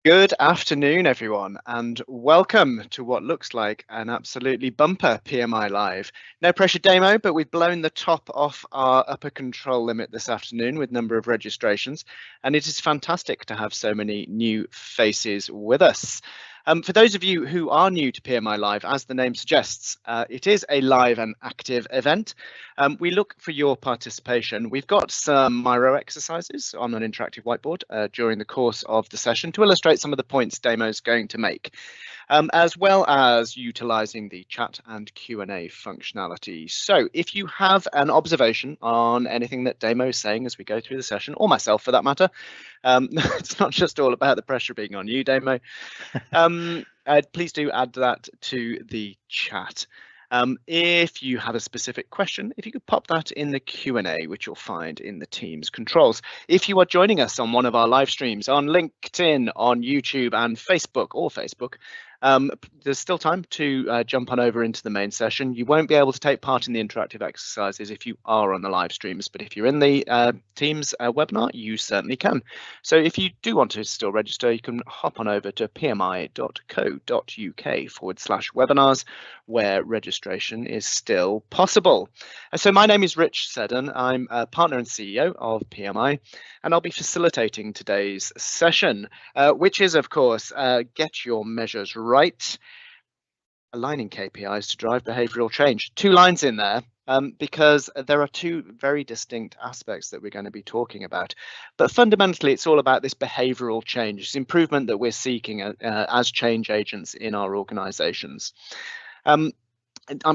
Good afternoon, everyone, and welcome to what looks like an absolutely bumper PMI Live. No pressure demo, but we've blown the top off our upper control limit this afternoon with number of registrations, and it is fantastic to have so many new faces with us. For those of you who are new to PMI Live, as the name suggests, it is a live and active event. We look for your participation. We've got some Miro exercises on an interactive whiteboard during the course of the session to illustrate some of the points Damo's going to make, as well as utilising the chat and Q&A functionality. So if you have an observation on anything that Damo is saying as we go through the session, or myself for that matter, it's not just all about the pressure being on you, Damo. Please do add that to the chat. If you have a specific question, if you could pop that in the Q&A, which you'll find in the Teams controls. If you are joining us on one of our live streams on LinkedIn, on YouTube and Facebook, there's still time to jump on over into the main session. You won't be able to take part in the interactive exercises if you are on the live streams, but if you're in the Teams webinar, you certainly can. So if you do want to still register, you can hop on over to pmi.co.uk/webinars, where registration is still possible. So my name is Rich Seddon. I'm a partner and CEO of PMI, and I'll be facilitating today's session, which is, of course, get your measures right, aligning KPIs to drive behavioural change. Two lines in there, because there are two very distinct aspects that we're going to be talking about. But fundamentally, it's all about this behavioural change, this improvement that we're seeking as change agents in our organisations.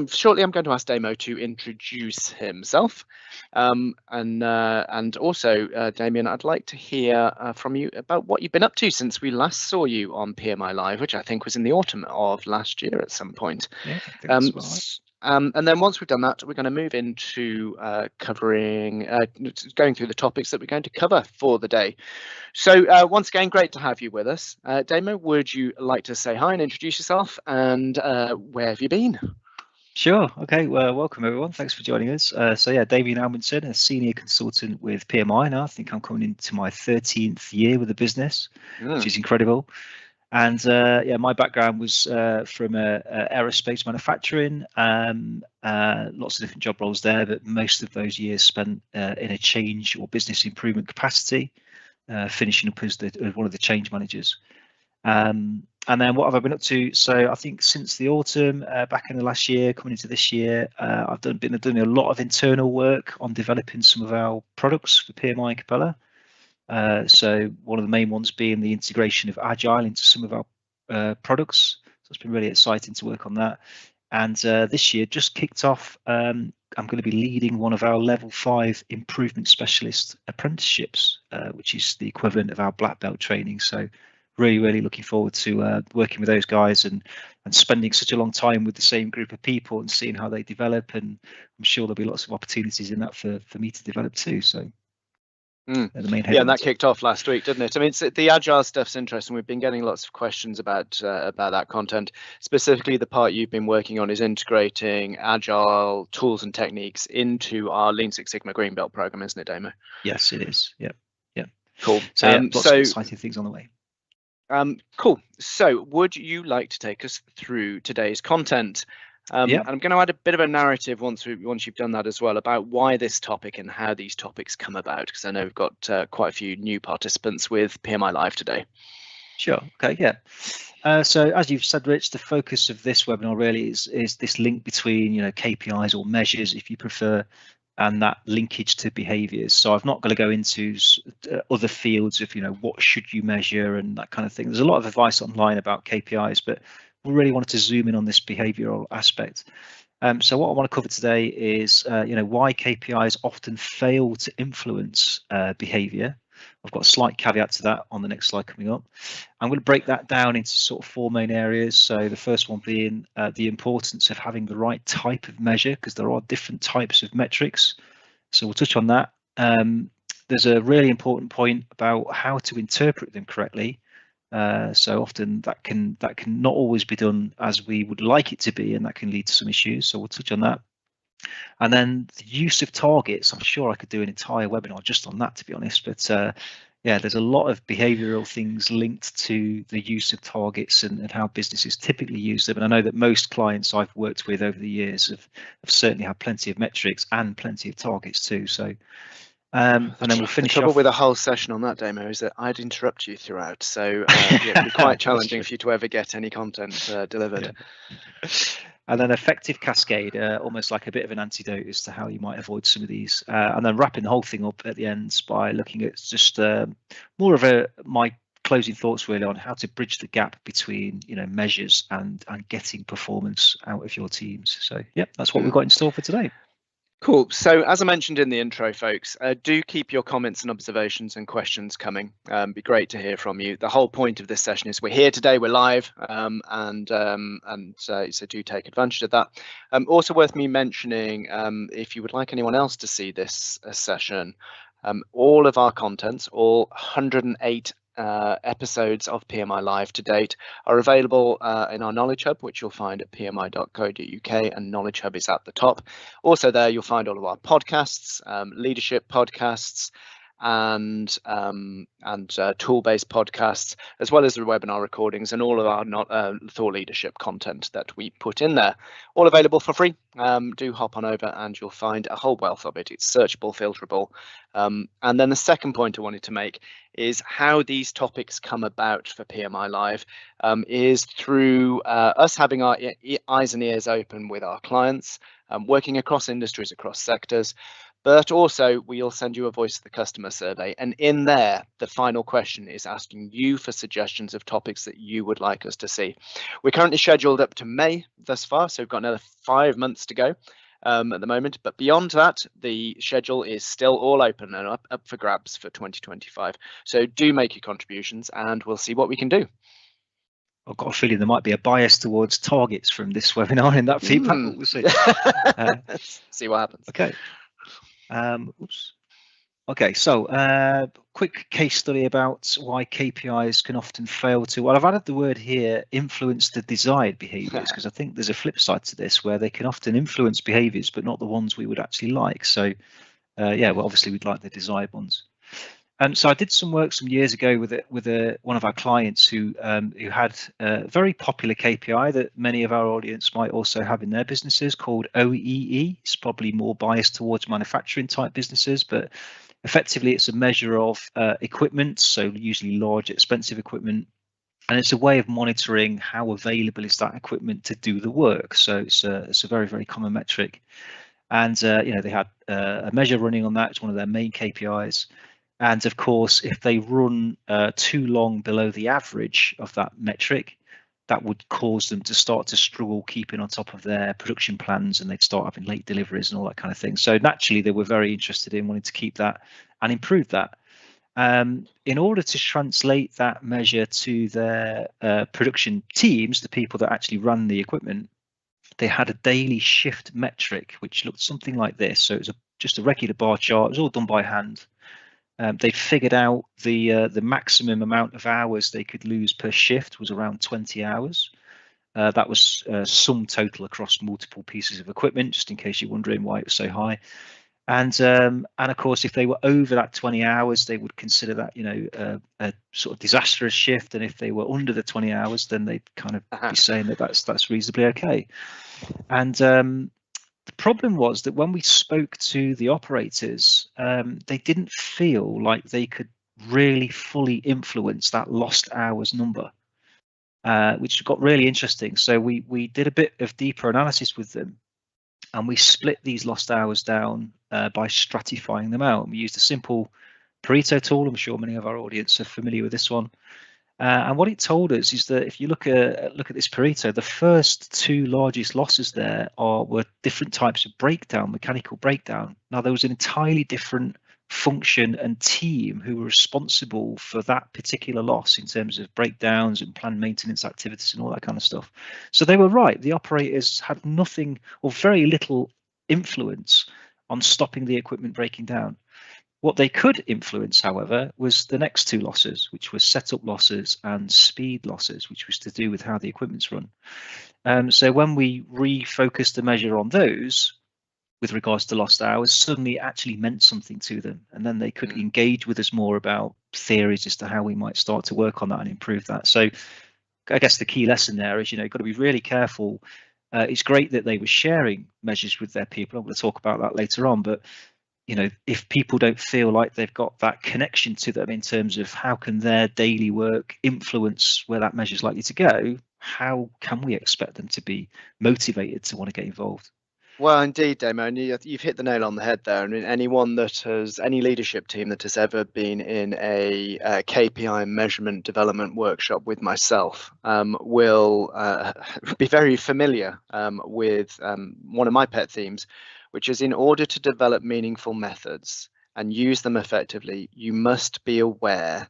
Shortly, I'm going to ask Damo to introduce himself, and also, Damion, I'd like to hear from you about what you've been up to since we last saw you on PMI Live, which I think was in the autumn of last year at some point. Yeah, I think that's right. And then once we've done that, we're going to move into going through the topics that we're going to cover for the day. So once again, great to have you with us. Damo, would you like to say hi and introduce yourself, and where have you been? Sure. Okay. Well, welcome everyone. Thanks for joining us. So yeah, Damion Albinson, a senior consultant with PMI now. I think I'm coming into my 13th year with the business, which is incredible. And yeah, my background was from aerospace manufacturing, lots of different job roles there, but most of those years spent in a change or business improvement capacity, finishing up as one of the change managers. And then what have I been up to? So I think since the autumn, back in the last year, coming into this year, I've been doing a lot of internal work on developing some of our products for PMI and Capella. So one of the main ones being the integration of Agile into some of our products. So it's been really exciting to work on that. And this year just kicked off. I'm going to be leading one of our level 5 improvement specialist apprenticeships, which is the equivalent of our black belt training. So really looking forward to working with those guys and spending such a long time with the same group of people and seeing how they develop. And I'm sure there'll be lots of opportunities in that for me to develop too. So the main headlines. Yeah, and that kicked off last week, didn't it? I mean, the Agile stuff's interesting. We've been getting lots of questions about that content. Specifically, the part you've been working on is integrating Agile tools and techniques into our Lean Six Sigma Green Belt program, isn't it, Damo? Yes, it is. Yep. Cool. So lots of exciting things on the way. Cool. So would you like to take us through today's content? And I'm going to add a bit of a narrative once you've done that as well, about why this topic and how these topics come about, because I know we've got quite a few new participants with PMI Live today. Sure. Okay. Yeah. So as you've said, Rich, the focus of this webinar really is this link between KPIs or measures, if you prefer, and that linkage to behaviours. So I'm not going to go into other fields of what should you measure and that kind of thing. There's a lot of advice online about KPIs, but we really wanted to zoom in on this behavioural aspect. So what I want to cover today is why KPIs often fail to influence behaviour. I've got a slight caveat to that on the next slide coming up. I'm going to break that down into sort of 4 main areas. So the first one being the importance of having the right type of measure, because there are different types of metrics. So we'll touch on that. There's a really important point about how to interpret them correctly. So often that can not always be done as we would like it to be, and that can lead to some issues. So we'll touch on that. And then the use of targets. I'm sure I could do an entire webinar just on that, to be honest. But Yeah, there's a lot of behavioural things linked to the use of targets and how businesses typically use them. And I know that most clients I've worked with over the years have certainly had plenty of metrics and plenty of targets too. So, and then we'll finish the trouble off with a whole session on that, Damo, is that I'd interrupt you throughout. So it'd be quite challenging for you to ever get any content delivered. Yeah. And then effective cascade, almost like a bit of an antidote as to how you might avoid some of these. And then wrapping the whole thing up at the end by looking at just more of my closing thoughts really on how to bridge the gap between measures and getting performance out of your teams. So yeah, that's what we've got in store for today. Cool. So as I mentioned in the intro, folks, do keep your comments and observations and questions coming. Be great to hear from you. The whole point of this session is we're here today, we're live, so do take advantage of that. Also worth me mentioning, if you would like anyone else to see this session, all of our contents, all 108 episodes of PMI Live to date are available in our Knowledge Hub, which you'll find at pmi.co.uk, and Knowledge Hub is at the top. Also there you'll find all of our podcasts, leadership podcasts, and tool-based podcasts, as well as the webinar recordings and all of our thought leadership content that we put in there, all available for free. Do hop on over and you'll find a whole wealth of it. It's searchable, filterable. And then the second point I wanted to make is how these topics come about for PMI Live is through us having our eyes and ears open with our clients, working across industries, across sectors. But also we'll send you a voice of the customer survey, and in there the final question is asking you for suggestions of topics that you would like us to see. We're currently scheduled up to May thus far, so we've got another 5 months to go at the moment, but beyond that the schedule is still all open and up for grabs for 2025. So do make your contributions and we'll see what we can do. I've got a feeling there might be a bias towards targets from this webinar in that feedback, but we'll see. See what happens. Okay. Oops. Okay, so quick case study about why KPIs can often fail to, well, I've added the word here, influence the desired behaviours, because I think there's a flip side to this where they can often influence behaviours, but not the ones we would actually like. So yeah, well, obviously we'd like the desired ones. So I did some work some years ago with one of our clients who had a very popular KPI that many of our audience might also have in their businesses called OEE. It's probably more biased towards manufacturing type businesses, but effectively it's a measure of equipment, so usually large, expensive equipment, and it's a way of monitoring how available is that equipment to do the work. So it's a very, very common metric, and they had a measure running on that. It's one of their main KPIs. And of course, if they run too long below the average of that metric, that would cause them to start to struggle keeping on top of their production plans, and they'd start having late deliveries and all that kind of thing. So naturally, they were very interested in wanting to keep that and improve that. In order to translate that measure to their production teams, the people that actually run the equipment, they had a daily shift metric, which looked something like this. So it was just a regular bar chart. It was all done by hand. They figured out the maximum amount of hours they could lose per shift was around 20 hours. That was sum total across multiple pieces of equipment, just in case you're wondering why it was so high. And of course, if they were over that 20 hours, they would consider that a sort of disastrous shift. And if they were under the 20 hours, then they'd kind of be saying that that's reasonably okay. And the problem was that when we spoke to the operators, they didn't feel like they could really fully influence that lost hours number, which got really interesting. So we did a bit of deeper analysis with them, and we split these lost hours down by stratifying them out. And we used a simple Pareto tool. I'm sure many of our audience are familiar with this one. And what it told us is that if you look at this Pareto, the first two largest losses there were different types of breakdown, mechanical breakdown. Now there was an entirely different function and team who were responsible for that particular loss in terms of breakdowns and planned maintenance activities and all that kind of stuff. So they were right. The operators had nothing or very little influence on stopping the equipment breaking down. What they could influence, however, was the next two losses, which were setup losses and speed losses, which was to do with how the equipment's run. So when we refocused the measure on those, with regards to lost hours, suddenly it actually meant something to them, and then they could engage with us more about theories as to how we might start to work on that and improve that. So I guess the key lesson there is, you've got to be really careful. It's great that they were sharing measures with their people. I'm going to talk about that later on, but if people don't feel like they've got that connection to them in terms of how can their daily work influence where that measure is likely to go, how can we expect them to be motivated to want to get involved? Well, indeed, Damion, you've hit the nail on the head there. I mean, any leadership team that has ever been in a KPI measurement development workshop with myself will be very familiar with one of my pet themes, which is, in order to develop meaningful methods and use them effectively, you must be aware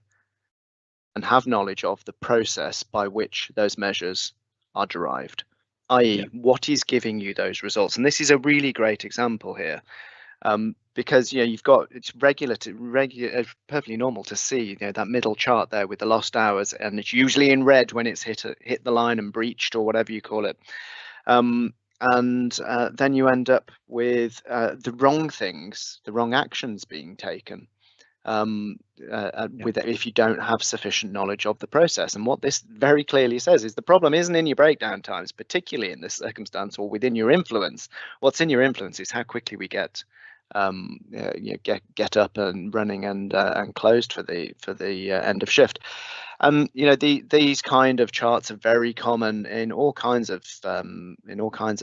and have knowledge of the process by which those measures are derived, i.e. what is giving you those results. And this is a really great example here, because it's perfectly normal to see that middle chart there with the lost hours, and it's usually in red when it's hit the line and breached, or whatever you call it. And then you end up with the wrong things, the wrong actions being taken. If you don't have sufficient knowledge of the process. And what this very clearly says is the problem isn't in your breakdown times, particularly in this circumstance, or within your influence. What's in your influence is how quickly we get up and running and closed for the end of shift. These kind of charts are very common in all kinds of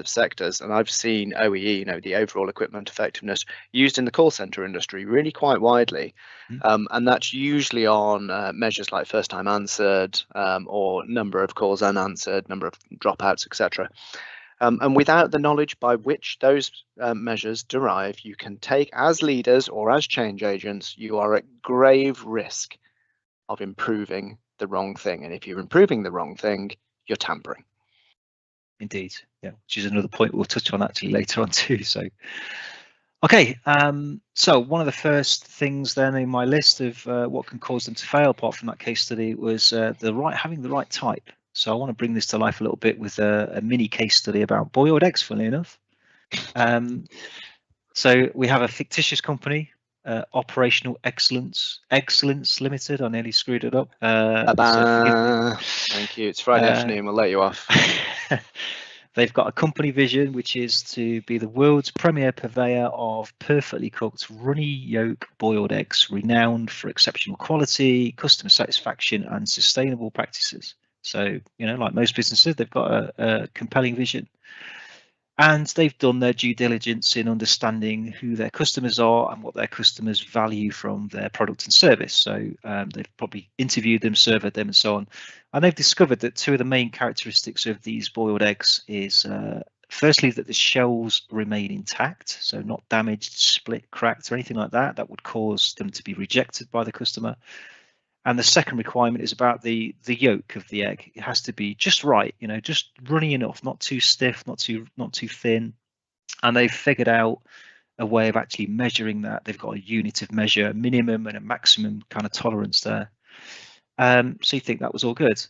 sectors, and I've seen OEE, the overall equipment effectiveness, used in the call center industry really quite widely, and that's usually on measures like first time answered, or number of calls unanswered, number of dropouts, etc. And without the knowledge by which those measures derive, you can take, as leaders or as change agents, you are at grave risk of improving the wrong thing. And if you're improving the wrong thing, you're tampering. Indeed, yeah, which is another point we'll touch on actually later on too. So, okay, so one of the first things then in my list of what can cause them to fail, apart from that case study, was having the right type. So I want to bring this to life a little bit with a mini case study about boiled eggs, funnily enough. So we have a fictitious company, Operational Excellence Limited. I nearly screwed it up. Thank you. It's Friday afternoon. We'll let you off. They've got a company vision, which is to be the world's premier purveyor of perfectly cooked runny yolk boiled eggs, renowned for exceptional quality, customer satisfaction, and sustainable practices. So, like most businesses, they've got a compelling vision. And they've done their due diligence in understanding who their customers are and what their customers value from their product and service. So they've probably interviewed them, surveyed them, and so on. And they've discovered that two of the main characteristics of these boiled eggs is, firstly, that the shells remain intact, so not damaged, split, cracked, or anything like that. That would cause them to be rejected by the customer. And the second requirement is about the yolk of the egg. It has to be just right, just runny enough, not too stiff, not too thin. And they've figured out a way of actually measuring that. They've got a unit of measure, a minimum and a maximum kind of tolerance there. So you think that was all good.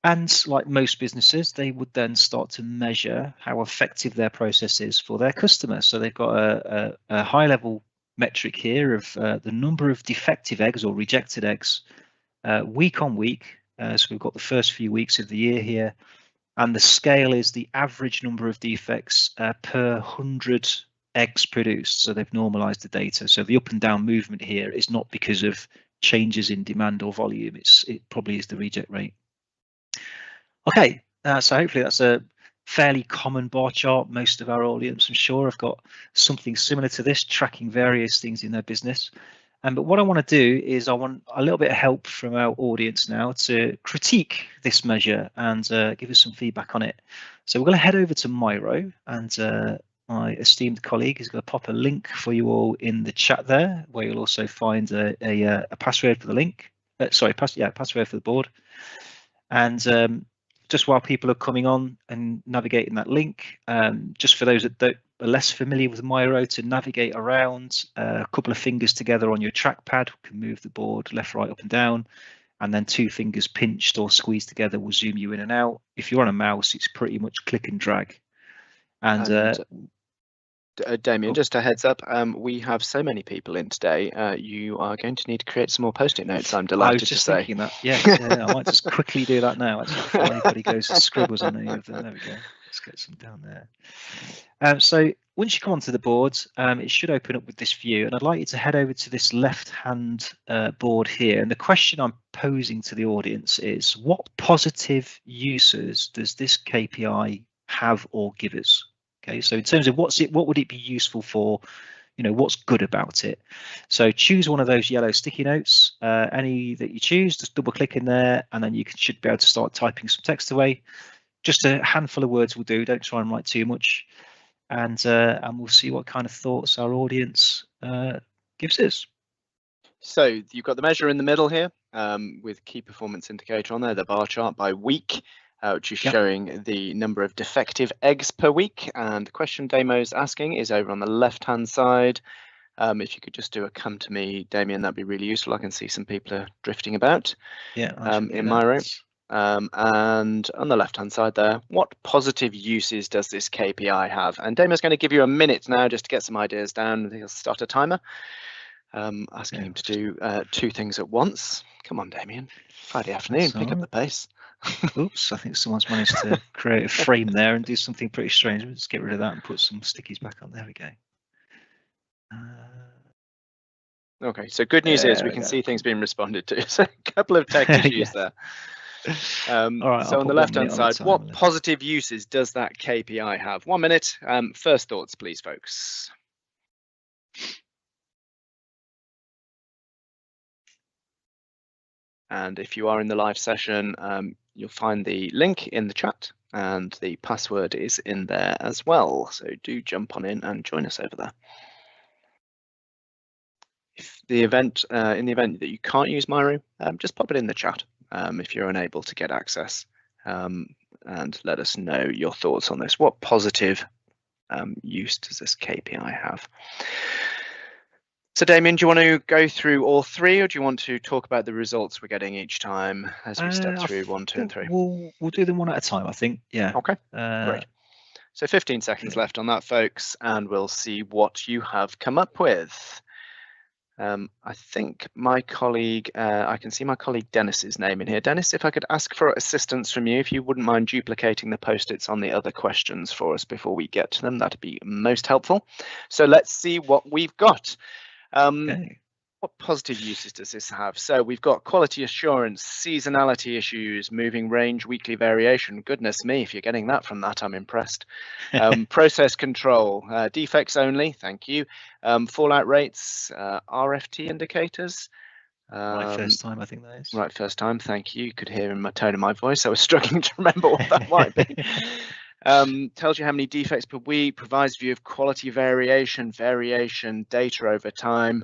And like most businesses, they would then start to measure how effective their process is for their customers. So they've got a high level metric here of the number of defective eggs or rejected eggs week on week. So we've got the first few weeks of the year here, and the scale is the average number of defects per 100 eggs produced. So they've normalized the data. So the up and down movement here is not because of changes in demand or volume. It probably is the reject rate. Okay, so hopefully that's a fairly common bar chart. Most of our audience, I'm sure, have got something similar to this, tracking various things in their business. But what I want to do is I want a little bit of help from our audience now to critique this measure and give us some feedback on it. So we're going to head over to Miro, and my esteemed colleague is going to pop a link for you all in the chat there, where you'll also find a password for the link. Password for the board. And just while people are coming on and navigating that link, just for those that are less familiar with Miro, to navigate around, a couple of fingers together on your trackpad can move the board left, right, up and down, and then two fingers pinched or squeezed together will zoom you in and out. If you're on a mouse, it's pretty much click and drag. And Damion, Cool. just a heads up, we have so many people in today. You are going to need to create some more post-it notes, I'm delighted I was just to say. thinking that. Yes, yeah, I might just quickly do that now, actually, before anybody goes and scribbles on any of them. There we go. Let's get some down there. So once you come onto the board, it should open up with this view, and I'd like you to head over to this left-hand board here. And the question I'm posing to the audience is, what positive uses does this KPI have or give us? Okay, so in terms of what would it be useful for? What's good about it? So choose one of those yellow sticky notes, any that you choose, just double click in there, and then you should be able to start typing some text away. Just a handful of words will do. Don't try and write too much, and we'll see what kind of thoughts our audience gives us. So you've got the measure in the middle here with key performance indicator on there, the bar chart by week, which is showing the number of defective eggs per week. And the question Damo's asking is over on the left-hand side. If you could just do a come to me, Damion, that'd be really useful. I can see some people are drifting about in my room. And on the left-hand side there, what positive uses does this KPI have? And Damion's going to give you a minute now just to get some ideas down. He'll start a timer, asking him to do 2 things at once. Come on, Damion. Friday afternoon, pick up the pace. Oops, I think someone's managed to create a frame there and do something pretty strange. We'll just get rid of that and put some stickies back on. There we go. Okay, so good news is we can see things being responded to. So a couple of tech issues there. All right, so on the left-hand side, what positive uses does that KPI have? 1 minute. First thoughts, please, folks. And if you are in the live session, you'll find the link in the chat and the password is in there as well. So do jump on in and join us over there. If the event, in the event that you can't use Miro, just pop it in the chat if you're unable to get access, and let us know your thoughts on this. What positive use does this KPI have? So Damion, do you want to go through all 3, or do you want to talk about the results we're getting each time as we step through 1, 2, and 3? We'll do them one at a time, I think. Yeah. Okay. Great. So 15 seconds left on that, folks, and we'll see what you have come up with. I think my colleague, I can see my colleague Dennis's name in here. Dennis, if I could ask for assistance from you, if you wouldn't mind duplicating the post-its on the other questions for us before we get to them, that'd be most helpful. So let's see what we've got. What positive uses does this have? So we've got quality assurance, seasonality issues, moving range, weekly variation. Goodness me, if you're getting that from that, I'm impressed. Process control, defects only, thank you. Fallout rates, RFT indicators. Right first time, I think that is. Right first time, thank you. You could hear in my tone of my voice, I was struggling to remember what that might be. Tells you how many defects per week, provides view of quality variation, data over time.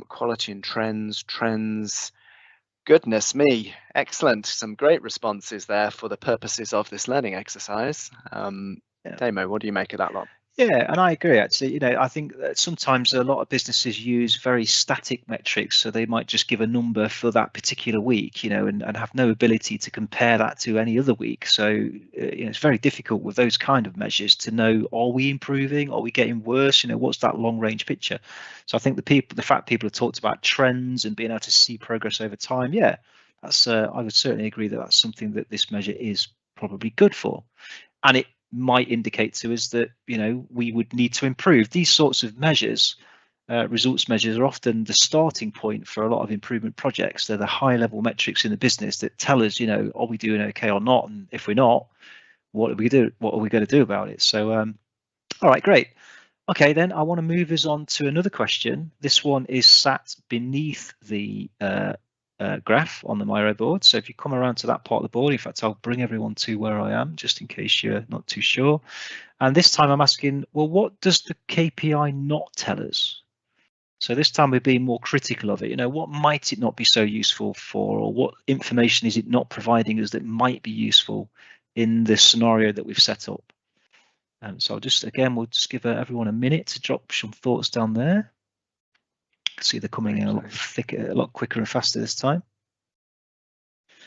Quality and trends. Goodness me, excellent. Some great responses there for the purposes of this learning exercise. Damo, what do you make of that lot? Yeah, and I agree, actually. I think that sometimes a lot of businesses use very static metrics, so they might just give a number for that particular week, and have no ability to compare that to any other week. So it's very difficult with those kind of measures to know, are we improving? Are we getting worse? What's that long range picture? So I think the fact people have talked about trends and being able to see progress over time, yeah, that's I would certainly agree that that's something that this measure is probably good for. And it might indicate to us that we would need to improve. These sorts of measures, results measures, are often the starting point for a lot of improvement projects. They're the high level metrics in the business that tell us, are we doing okay or not, and if we're not, what are we going to do about it? So all right, great. Okay, then I want to move us on to another question. This one is sat beneath the graph on the Miro board. So if you come around to that part of the board, in fact, I'll bring everyone to where I am just in case you're not too sure. And this time I'm asking, well, what does the KPI not tell us? So this time we're being more critical of it. What might it not be so useful for, or what information is it not providing us that might be useful in the scenario that we've set up? So we'll just give everyone a minute to drop some thoughts down there. See they're coming in a lot thicker, a lot quicker and faster this time.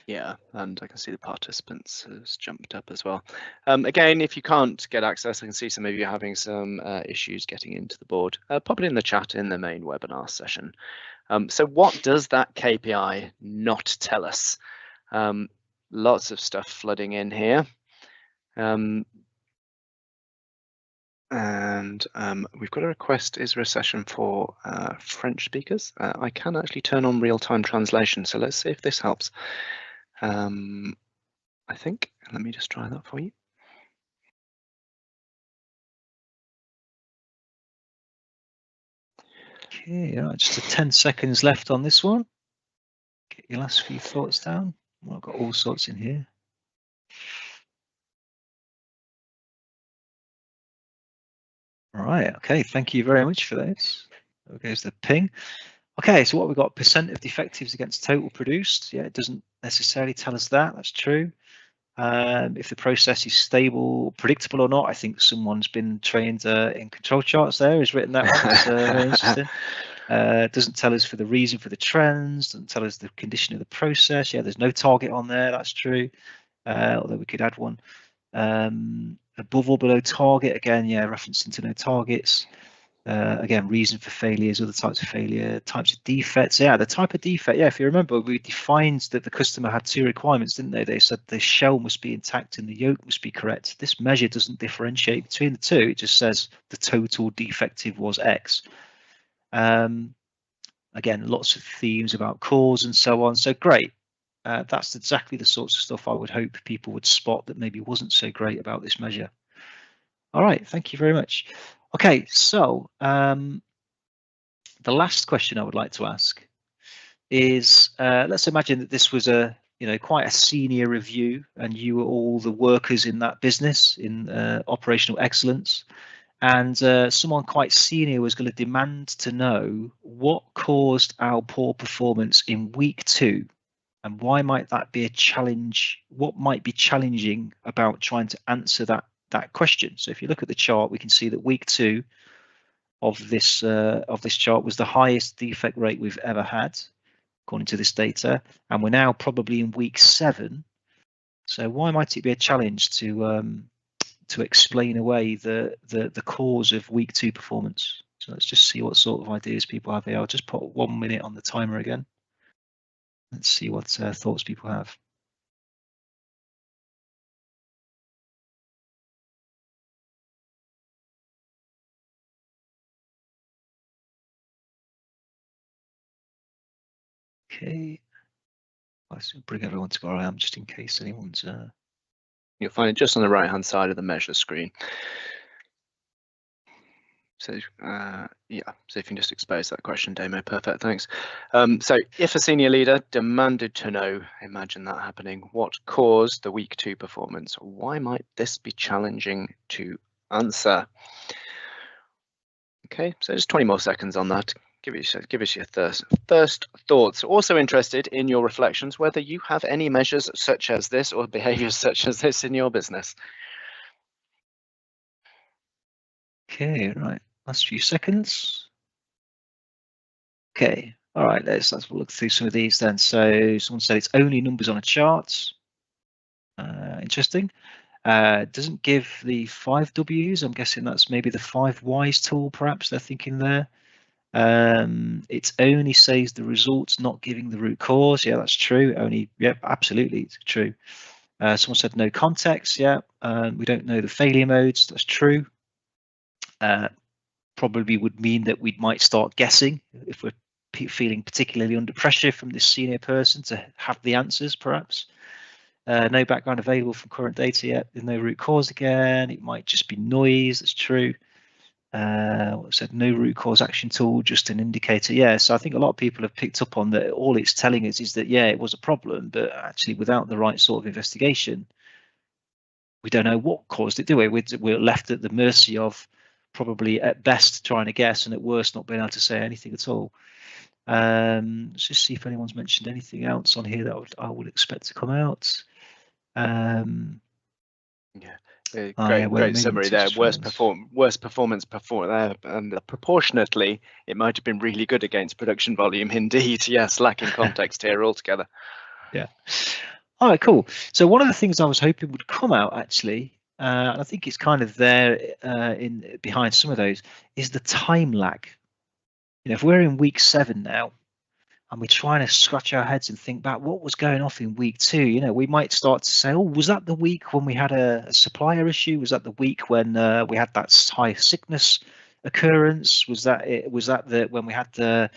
Yeah, and I can see the participants has jumped up as well. Again, if you can't get access, I can see some of you having some issues getting into the board. Pop it in the chat in the main webinar session. So what does that KPI not tell us? Lots of stuff flooding in here. And we've got a request, is there a session for French speakers? I can actually turn on real-time translation, so let's see if this helps. I think, let me just try that for you. Okay, just 10 seconds left on this one. Get your last few thoughts down. Well, I've got all sorts in here. All right, okay, thank you very much for those. There goes the ping. Okay, so what we've got, percent of defectives against total produced. Yeah, it doesn't necessarily tell us that, that's true. If the process is stable, predictable or not, I think someone's been trained in control charts there, has written that one. That's very interesting. Doesn't tell us for the reason for the trends, doesn't tell us the condition of the process. Yeah, there's no target on there, that's true. Although we could add one. Above or below target, again, yeah, referencing to no targets. Again, reason for failures, other types of failure, types of defects. Yeah, the type of defect, yeah, if you remember, we defined that the customer had two requirements, didn't they? They said the shell must be intact and the yolk must be correct. This measure doesn't differentiate between the two. It just says the total defective was X. Again, lots of themes about cause and so on. So great. That's exactly the sorts of stuff I would hope people would spot that maybe wasn't so great about this measure. All right, thank you very much. Okay, so the last question I would like to ask is, let's imagine that this was a, quite a senior review and you were all the workers in that business in operational excellence, and someone quite senior was going to demand to know what caused our poor performance in week 2 and why might that be a challenge. What might be challenging about trying to answer that question? So if you look at the chart, we can see that week 2 of this chart was the highest defect rate we've ever had, according to this data, and we're now probably in week 7. So why might it be a challenge to explain away the cause of week 2 performance? So let's just see what sort of ideas people have here. I'll just put 1 minute on the timer again. Let's see what thoughts people have. Okay, let's bring everyone to where I am just in case anyone's. You'll find it just on the right hand side of the measure screen. So yeah, so if you can just expose that question, Damo, perfect, thanks. So if a senior leader demanded to know, imagine that happening, what caused the week 2 performance? Why might this be challenging to answer? Okay, so just 20 more seconds on that. Give us your first thoughts. Also interested in your reflections, whether you have any measures such as this or behaviours such as this in your business. Okay, right, last few seconds. Okay, all right, let's look through some of these then. So someone said it's only numbers on a chart. Interesting. Doesn't give the 5 Ws. I'm guessing that's maybe the 5 Ys tool, perhaps they're thinking there. It only says the results, not giving the root cause. Yeah, that's true. Only, yep, absolutely, it's true. Someone said no context. Yeah, we don't know the failure modes. That's true. Probably would mean that we might start guessing if we're feeling particularly under pressure from this senior person to have the answers, perhaps. No background available from current data yet. There's no root cause again. It might just be noise. That's true. Said no root cause action tool, just an indicator. Yeah, so I think a lot of people have picked up on that. All it's telling us is that, yeah, it was a problem, but actually without the right sort of investigation, we don't know what caused it, do we? We're left at the mercy of probably at best trying to guess and at worst not being able to say anything at all. Let's just see if anyone's mentioned anything else on here that I would expect to come out. Yeah, great summary there. Worst performance there, and proportionately, it might have been really good against production volume. Indeed, yes, lacking context here altogether. Yeah. All right, cool. So one of the things I was hoping would come out actually, and I think it's kind of there in behind some of those, is the time lag. If we're in week 7 now, and we're trying to scratch our heads and think back what was going off in week 2, we might start to say, oh, was that the week when we had a supplier issue? Was that the week when we had that high sickness occurrence? Was that when we had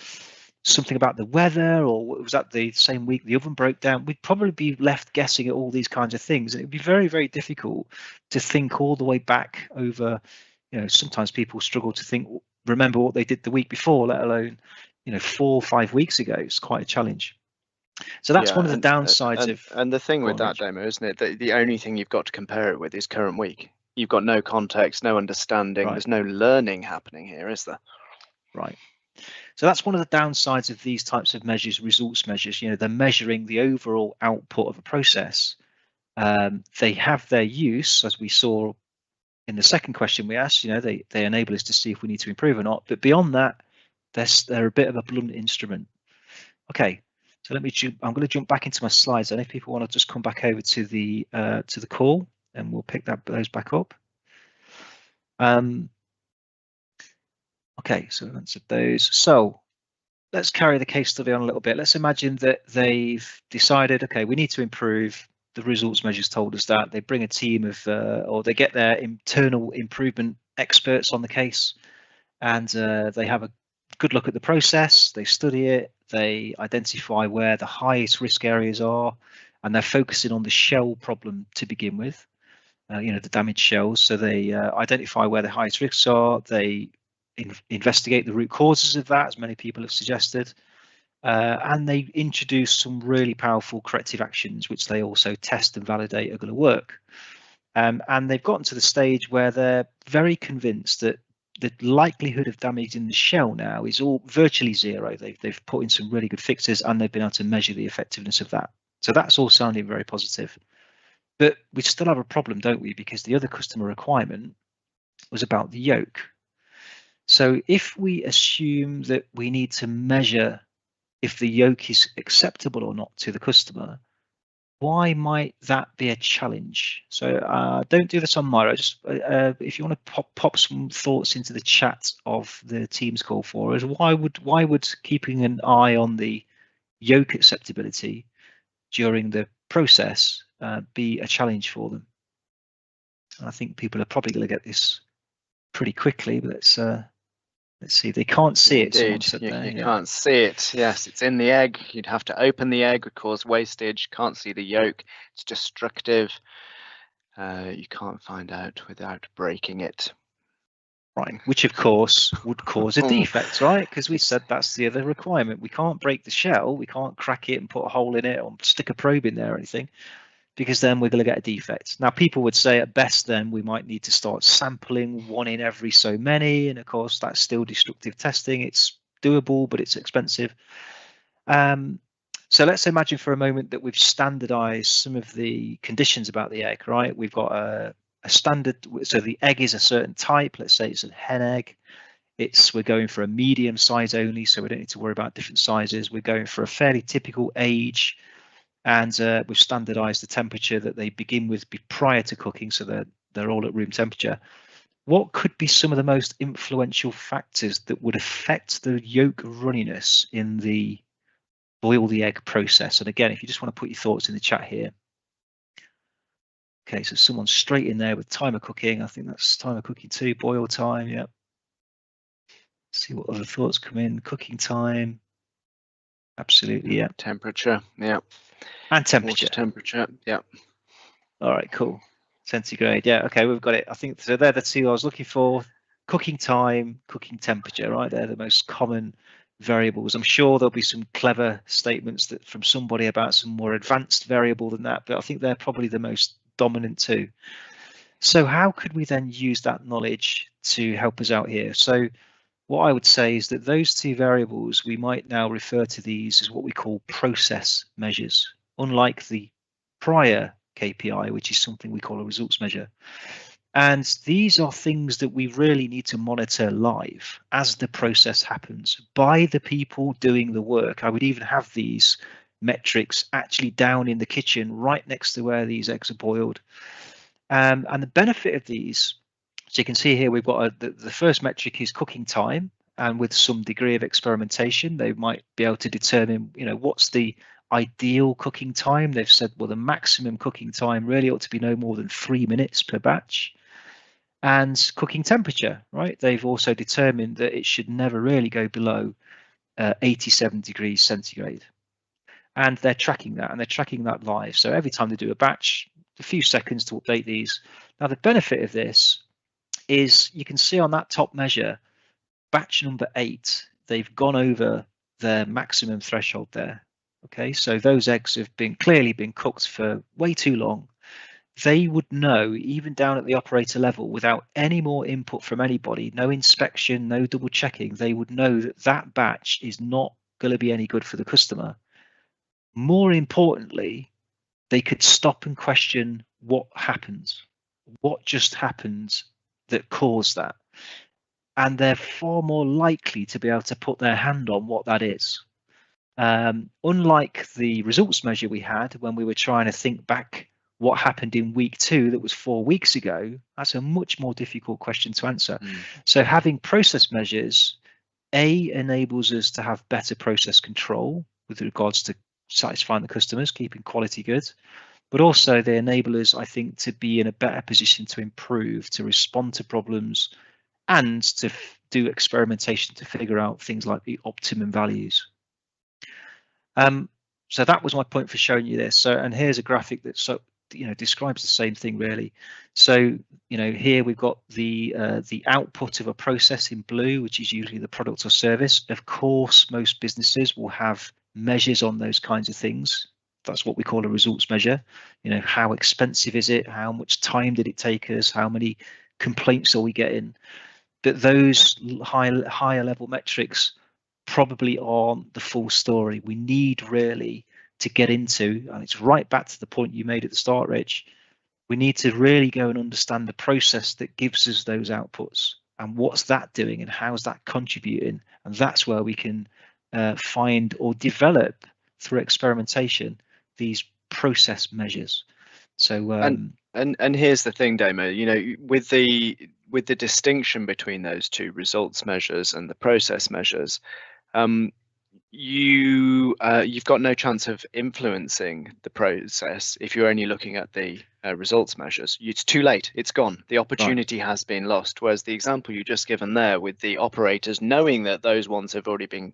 something about the weather, or was that the same week the oven broke down? We'd probably be left guessing at all these kinds of things, and it'd be very, very difficult to think all the way back over. Sometimes people struggle to remember what they did the week before, let alone 4 or 5 weeks ago. It's quite a challenge. So that's one of the downsides and the thing with that, Damo, isn't it, that the only thing you've got to compare it with is current week. You've got no context, no understanding. Right. There's no learning happening here, is there? Right. So that's one of the downsides of these types of measures, results measures. They're measuring the overall output of a process. They have their use, as we saw in the second question we asked. They enable us to see if we need to improve or not. But beyond that, they're a bit of a blunt instrument. Okay, so I'm going to jump back into my slides, and if people want to just come back over to the call, and we'll pick those back up. Okay, so we've answered those. So let's carry the case study on a little bit. Let's imagine that they've decided, okay, we need to improve. The results measures told us that. They bring a team of, or they get their internal improvement experts on the case, and they have a good look at the process. They study it. They identify where the highest risk areas are, and they're focusing on the shell problem to begin with. The damaged shells. So they identify where the highest risks are. They investigate the root causes of that, as many people have suggested, and they introduce some really powerful corrective actions, which they also test and validate are going to work. And they've gotten to the stage where they're very convinced that the likelihood of damage in the shell now is all virtually zero. They've put in some really good fixes, and they've been able to measure the effectiveness of that. So that's all sounding very positive. But we still have a problem, don't we? Because the other customer requirement was about the yolk. So if we assume that we need to measure if the yolk is acceptable or not to the customer, why might that be a challenge? So don't do this on Miro. Just if you want to pop some thoughts into the chat of the Teams call for us, why would keeping an eye on the yolk acceptability during the process be a challenge for them? And I think people are probably going to get this pretty quickly, but let's see. They can't see it. Indeed, you can't see it. Yes, it's in the egg. You'd have to open the egg, would cause wastage. Can't see the yolk. It's destructive. You can't find out without breaking it. Right, which of course would cause a defect, right? Because we said that's the other requirement. We can't break the shell. We can't crack it and put a hole in it or stick a probe in there or anything, because then we're going to get a defect. Now, people would say at best then we might need to start sampling one in every so many, and of course that's still destructive testing. It's doable, but it's expensive. So let's imagine for a moment that we've standardized some of the conditions about the egg, right? We've got a standard, so the egg is a certain type. Let's say it's a hen egg. We're going for a medium size only, so we don't need to worry about different sizes. We're going for a fairly typical age, and we've standardized the temperature that they begin with prior to cooking, so they're all at room temperature. What could be some of the most influential factors that would affect the yolk runniness in the boil the egg process? And again, if you just want to put your thoughts in the chat here. Okay, so someone's straight in there with time of cooking. I think that's time of cooking too. Boil time, yeah. See what other thoughts come in. Cooking time, absolutely, yeah. Temperature, yeah. And temperature. Water temperature, yeah. All right, cool. Centigrade, yeah. Okay, we've got it. I think so. They're the two I was looking for. Cooking time, cooking temperature, right? They're the most common variables. I'm sure there'll be some clever statements from somebody about some more advanced variable than that, but I think they're probably the most dominant too. So how could we then use that knowledge to help us out here? So what I would say is that those two variables, we might now refer to these as what we call process measures, unlike the prior KPI, which is something we call a results measure. And these are things that we really need to monitor live as the process happens by the people doing the work. I would even have these metrics actually down in the kitchen right next to where these eggs are boiled. And the benefit of these, so you can see here, we've got the first metric is cooking time, and with some degree of experimentation, they might be able to determine, what's the ideal cooking time. They've said, well, the maximum cooking time really ought to be no more than 3 minutes per batch. And cooking temperature, right? They've also determined that it should never really go below 87 degrees centigrade. And they're tracking that, and they're tracking that live. So every time they do a batch, a few seconds to update these. Now, the benefit of this is you can see on that top measure, batch number 8, they've gone over their maximum threshold there. Okay, so those eggs have clearly been cooked for way too long. They would know, even down at the operator level, without any more input from anybody, no inspection, no double checking, they would know that that batch is not going to be any good for the customer. More importantly, they could stop and question what happens, what just happened that caused that. And they're far more likely to be able to put their hand on what that is. Unlike the results measure we had when we were trying to think back what happened in week 2 that was 4 weeks ago, that's a much more difficult question to answer. So having process measures, enables us to have better process control with regards to satisfying the customers, keeping quality good, but also they enable us, I think, to be in a better position to improve, to respond to problems, and to do experimentation to figure out things like the optimum values. So that was my point for showing you this. So, and here's a graphic that describes the same thing really. So here we've got the output of a process in blue, which is usually the product or service. Of course, most businesses will have measures on those kinds of things. That's what we call a results measure. How expensive is it? How much time did it take us? How many complaints are we getting? But those higher level metrics probably aren't the full story. We need really to get into, and it's right back to the point you made at the start, Rich, we need to really go and understand the process that gives us those outputs and what's that doing and how's that contributing. And that's where we can find or develop through experimentation these process measures. So and here's the thing, Damo, with the distinction between those two, results measures and the process measures, you've got no chance of influencing the process if you're only looking at the results measures. It's too late, it's gone, the opportunity has been lost. Whereas the example you just given there with the operators knowing that those ones have already been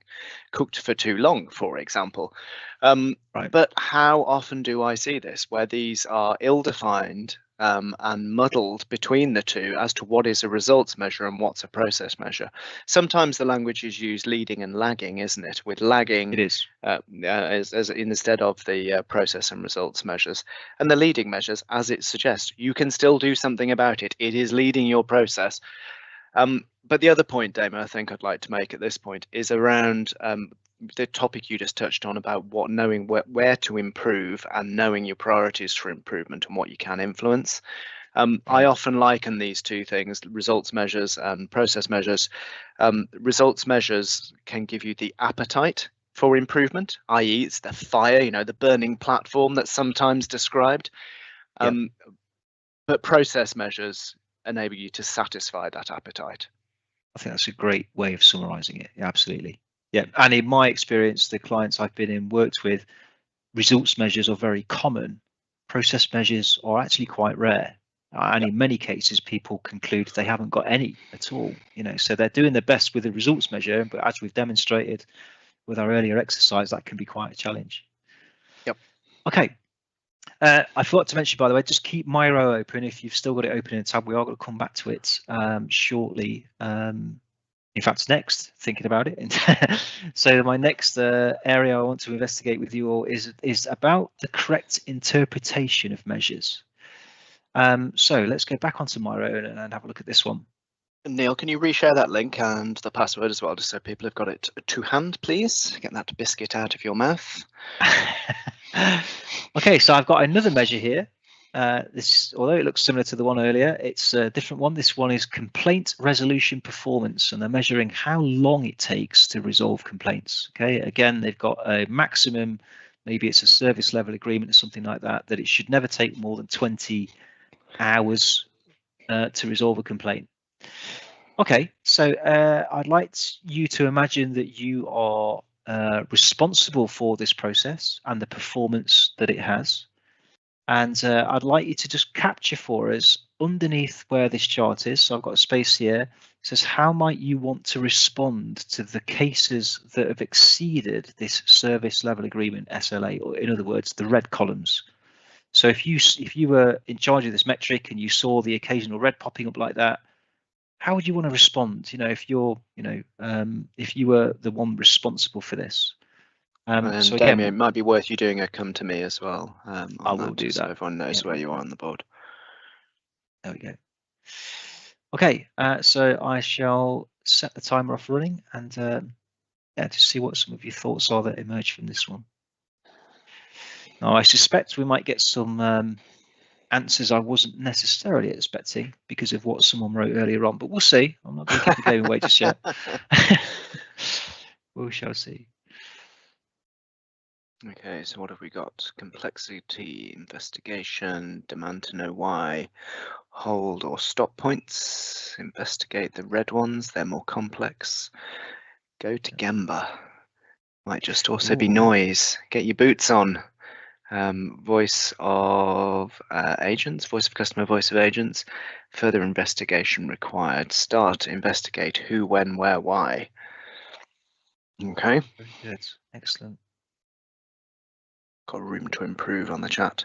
cooked for too long, for example, but how often do I see this where these are ill-defined and muddled between the two as to what is a results measure and what's a process measure? Sometimes the language is used leading and lagging, isn't it? With lagging, it is as instead of the process and results measures, and the leading measures, as it suggests, you can still do something about it. It is leading your process. But the other point, Damo, I think I'd like to make at this point is around the topic you just touched on about knowing where to improve and knowing your priorities for improvement and what you can influence. I often liken these two things, results measures and process measures. Results measures can give you the appetite for improvement, i.e. it's the fire, the burning platform that's sometimes described. But process measures enable you to satisfy that appetite. I think that's a great way of summarizing it. Yeah, absolutely. Yeah, and in my experience, the clients I've been in, worked with, results measures are very common. Process measures are actually quite rare. And in many cases, people conclude they haven't got any at all. So they're doing their best with the results measure, but as we've demonstrated with our earlier exercise, that can be quite a challenge. Yep. Okay. I forgot to mention, by the way, just keep Miro open if you've still got it open in a tab. We are going to come back to it shortly. In fact, next, thinking about it. So my next area I want to investigate with you all is about the correct interpretation of measures. So let's go back onto Miro and have a look at this one. Neil, can you reshare that link and the password as well, just so people have got it to hand, please? Get that biscuit out of your mouth. Okay, so I've got another measure here. This, although it looks similar to the one earlier, it's a different one. This one is complaint resolution performance, and they're measuring how long it takes to resolve complaints. Okay, again, they've got a maximum maybe it's a service level agreement or something like that, that it should never take more than 20 hours to resolve a complaint. Okay, so I'd like you to imagine that you are responsible for this process and the performance that it has. And I'd like you to just capture for us underneath where this chart is. So I've got a space here. It says, how might you want to respond to the cases that have exceeded this service level agreement SLA, or in other words, the red columns? So if you were in charge of this metric and you saw the occasional red popping up like that, how would you want to respond? If you're, if you were the one responsible for this. And so Damion, again, it might be worth you doing a come to me as well. I will do so that. everyone knows where you are on the board. There we go. Okay, so I shall set the timer off running and yeah, to see what some of your thoughts are that emerge from this one. Now, I suspect we might get some answers I wasn't necessarily expecting because of what someone wrote earlier on, but we'll see. I'm not going to keep the game away just yet. We shall see. Okay, so what have we got? Complexity, investigation, demand to know why, hold or stop points, investigate the red ones, they're more complex. Go to Gemba. Might just also be noise. Get your boots on. Voice of agents, voice of customer, voice of agents. Further investigation required. Start, investigate who, when, where, why. Okay. Very good. Excellent. Got room to improve on the chat.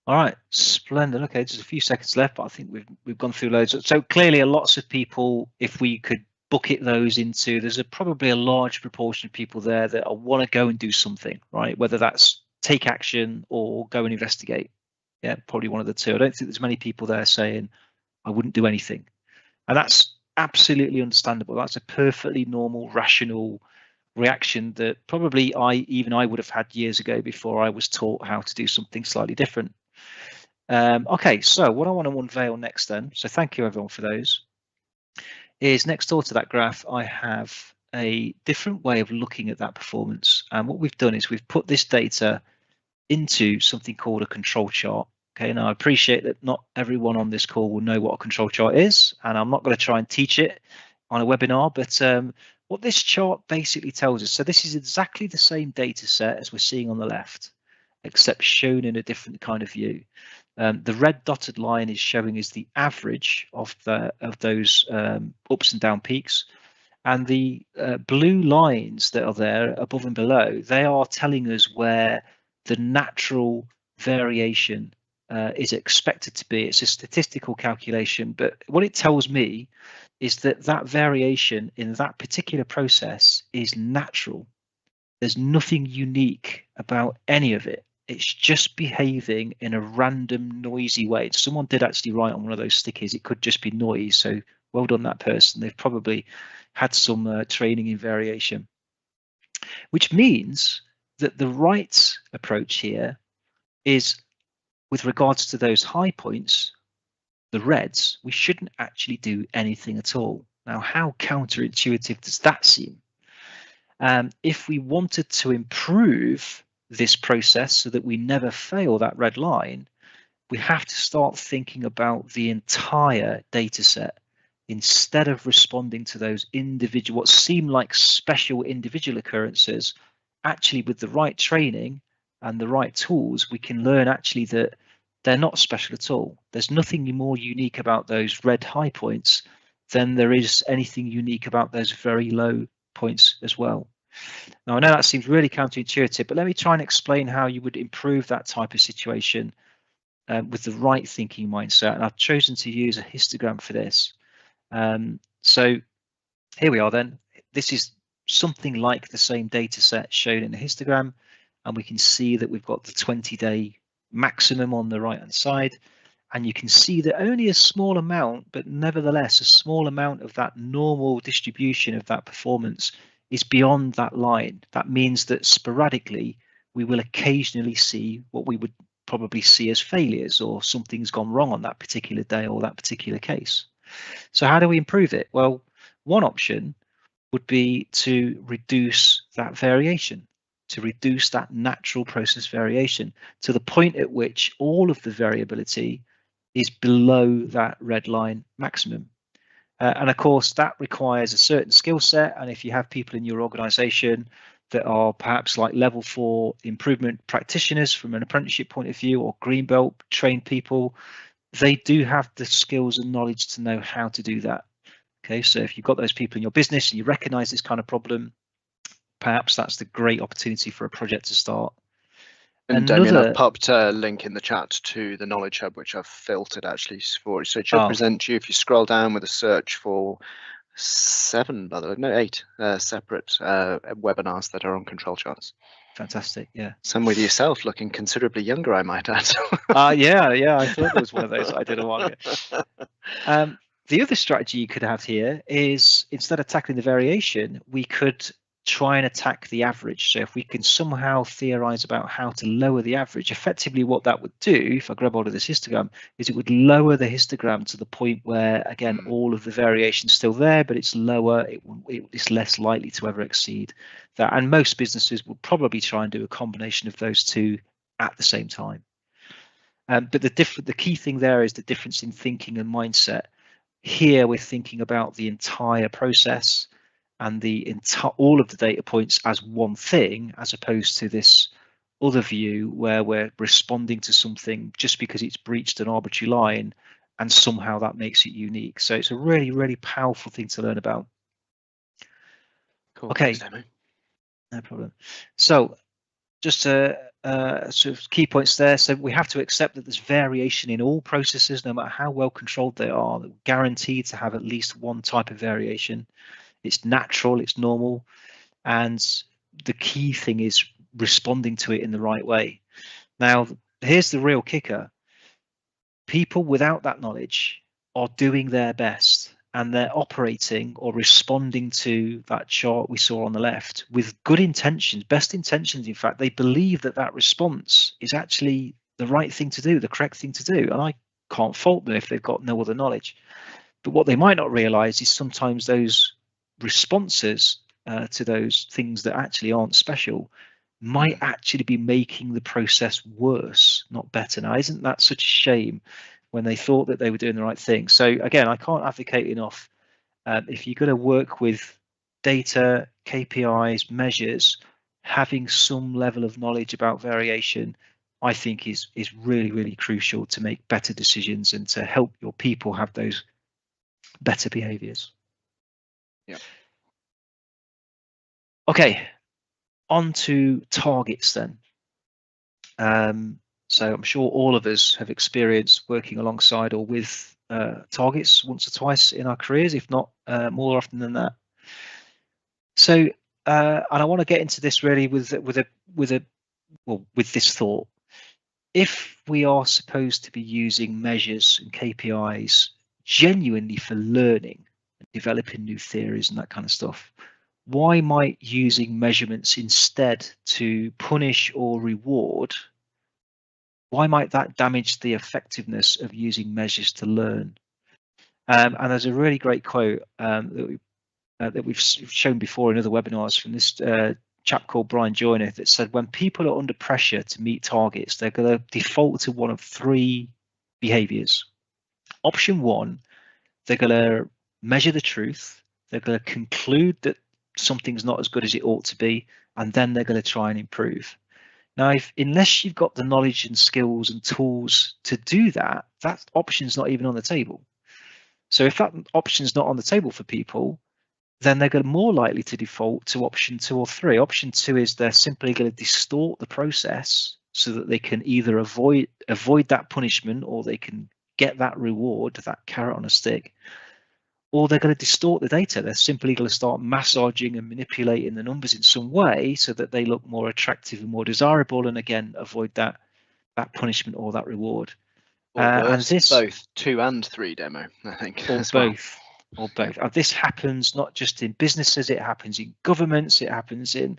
All right, splendid. Okay, just a few seconds left, but I think we've gone through loads. So clearly, lots of people, if we could bucket those into, there's probably a large proportion of people there that want to go and do something, right? Whether that's take action or go and investigate. Yeah, probably one of the two. I don't think there's many people there saying I wouldn't do anything, and that's absolutely understandable. That's a perfectly normal, rational reaction that probably I would have had years ago before I was taught how to do something slightly different. Okay, so what I want to unveil next then, so thank you everyone for those, is next door to that graph I have a different way of looking at that performance. And what we've done is we've put this data into something called a control chart. Okay, now I appreciate that not everyone on this call will know what a control chart is, and I'm not going to try and teach it on a webinar, but what this chart basically tells us, so this is exactly the same data set as we're seeing on the left, except shown in a different kind of view. The red dotted line is showing us the average of those ups and down peaks, and the blue lines that are there above and below, they are telling us where the natural variation is expected to be. It's a statistical calculation, but what it tells me is that that variation in that particular process is natural. There's nothing unique about any of it. It's just behaving in a random, noisy way. Someone did actually write on one of those stickers, it could just be noise. So well done, that person. They've probably had some training in variation, which means that the right approach here is, with regards to those high points, the reds, we shouldn't actually do anything at all. Now, how counterintuitive does that seem? If we wanted to improve this process so that we never fail that red line, we have to start thinking about the entire data set instead of responding to those individual, what seem like special individual occurrences. Actually, with the right training and the right tools, we can learn actually that they're not special at all. There's nothing more unique about those red high points than there is anything unique about those very low points as well. Now, I know that seems really counterintuitive, but let me try and explain how you would improve that type of situation with the right thinking mindset. And I've chosen to use a histogram for this. So here we are then. This is something like the same data set shown in the histogram, and we can see that we've got the 20-day maximum on the right hand side, and you can see that only a small amount, but nevertheless a small amount of that normal distribution of that performance is beyond that line. That means that sporadically we will occasionally see what we would probably see as failures, or something's gone wrong on that particular day or that particular case. So how do we improve it? Well, one option would be to reduce that variation, to reduce that natural process variation to the point at which all of the variability is below that red line maximum. And of course, that requires a certain skill set. And if you have people in your organization that are perhaps like level 4 improvement practitioners from an apprenticeship point of view, or green belt trained people, they do have the skills and knowledge to know how to do that. Okay, so if you've got those people in your business and you recognize this kind of problem, perhaps that's the great opportunity for a project to start. And Damion, I've popped a link in the chat to the Knowledge Hub, which I've filtered actually for you. So it should present you, if you scroll down with a search, for 8 separate webinars that are on control charts. Fantastic, yeah. Some with yourself looking considerably younger, I might add. Yeah, I thought there was one of those I did a while ago. The other strategy you could have here is, instead of tackling the variation, we could try and attack the average. So if we can somehow theorize about how to lower the average, effectively what that would do, if I grab hold of this histogram, is it would lower the histogram to the point where, again, all of the variation is still there, but it's lower, it's less likely to ever exceed that. And most businesses will probably try and do a combination of those two at the same time. But the key thing there is the difference in thinking and mindset. Here we're thinking about the entire process and all of the data points as one thing, as opposed to this other view where we're responding to something just because it's breached an arbitrary line, and somehow that makes it unique. So it's a really, really powerful thing to learn about. Cool. Okay, no problem. So just sort of key points there. So we have to accept that there's variation in all processes, no matter how well controlled they are. They're guaranteed to have at least one type of variation. It's natural, it's normal, and the key thing is responding to it in the right way. Now, here's the real kicker. People without that knowledge are doing their best, and they're operating or responding to that chart we saw on the left with good intentions, best intentions. In fact, they believe that that response is actually the right thing to do, the correct thing to do, and I can't fault them if they've got no other knowledge. But what they might not realize is sometimes those responses to those things that actually aren't special might actually be making the process worse, not better. Now, isn't that such a shame when they thought that they were doing the right thing? So again, I can't advocate enough. If you're going to work with data, KPIs, measures, having some level of knowledge about variation, I think is really, really crucial to make better decisions and to help your people have those better behaviors. Yeah. Okay, on to targets then. So I'm sure all of us have experienced working alongside or with targets once or twice in our careers, if not more often than that. So, and I want to get into this really with this thought. If we are supposed to be using measures and KPIs genuinely for learning and developing new theories and that kind of stuff, why might using measurements instead to punish or reward, why might that damage the effectiveness of using measures to learn? And there's a really great quote that we've shown before in other webinars from this chap called Brian Joyner that said, when people are under pressure to meet targets, they're going to default to one of 3 behaviors. Option 1, they're going to measure the truth. They're going to conclude that something's not as good as it ought to be, and then they're going to try and improve. Now, unless you've got the knowledge and skills and tools to do that, that option's not even on the table. So if that option's not on the table for people, then they're going to more likely to default to option 2 or 3. Option 2 is they're simply going to distort the process so that they can either avoid that punishment, or they can get that reward, that carrot on a stick, or they're going to distort the data. They're simply going to start massaging and manipulating the numbers in some way so that they look more attractive and more desirable, and again avoid that punishment or that reward. Or worse, and this, both 2 and 3 demo, I think. Or both. Or both. And this happens not just in businesses, it happens in governments, it happens in